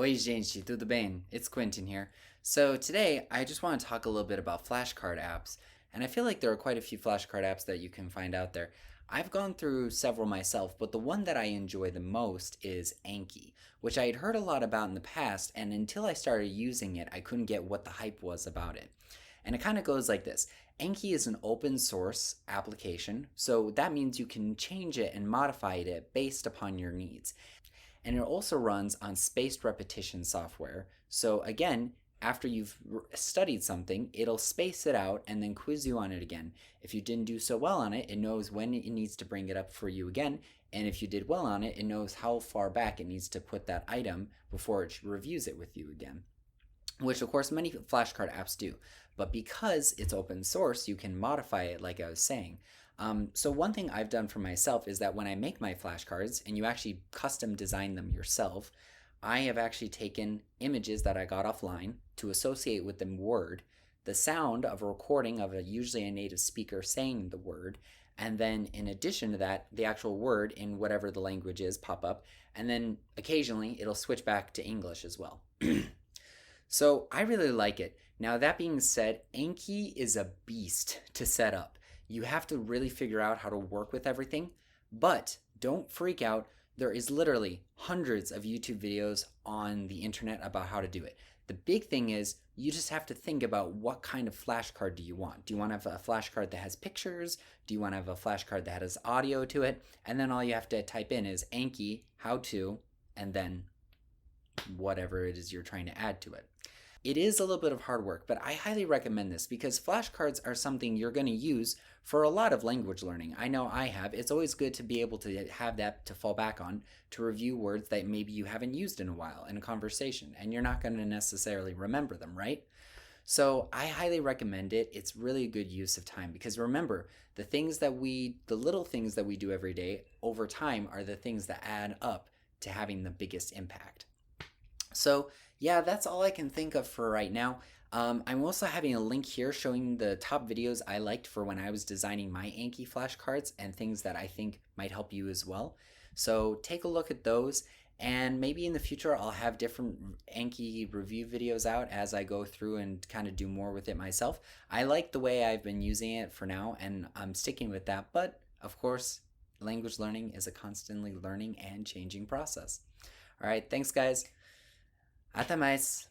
Oi, gente, tudo bem? It's Quentin here. So, today I just want to talk a little bit about flashcard apps. And I feel like there are quite a few flashcard apps that you can find out there. I've gone through several myself, but the one that I enjoy the most is Anki, which I had heard a lot about in the past, and until I started using it, I couldn't get what the hype was about it. And it kind of goes like this. Anki is an open source application, so that means you can change it and modify it based upon your needs. And it also runs on spaced repetition software. So again, after you've studied something, it'll space it out and then quiz you on it again. If you didn't do so well on it, it knows when it needs to bring it up for you again. And if you did well on it, it knows how far back it needs to put that item before it reviews it with you again, which of course many flashcard apps do. But because it's open source, you can modify it like I was saying. So one thing I've done for myself is that when I make my flashcards, and you actually custom design them yourself, I have actually taken images that I got offline to associate with the word, the sound of a recording of usually a native speaker saying the word, and then in addition to that, the actual word in whatever the language is pop up, and then occasionally it'll switch back to English as well. So I really like it. Now that being said, Anki is a beast to set up. You have to really figure out how to work with everything, but don't freak out. There is literally hundreds of YouTube videos on the internet about how to do it. The big thing is you just have to think about what kind of flashcard do you want. Do you want to have a flashcard that has pictures? Do you want to have a flashcard that has audio to it? And then all you have to type in is Anki, how to, and then whatever it is you're trying to add to it. It is a little bit of hard work, but I highly recommend this because flashcards are something you're going to use for a lot of language learning. I know I have. It's always good to be able to have that to fall back on to review words that maybe you haven't used in a while in a conversation, and you're not going to necessarily remember them, right? So I highly recommend it. It's really a good use of time because remember, the little things that we do every day over time are the things that add up to having the biggest impact. So yeah, that's all I can think of for right now. I'm also having a link here showing the top videos I liked for when I was designing my Anki flashcards and things that I think might help you as well. So take a look at those, and maybe in the future I'll have different Anki review videos out as I go through and kind of do more with it myself. I like the way I've been using it for now, and I'm sticking with that, but of course, language learning is a constantly learning and changing process. All right, thanks guys. Até mais!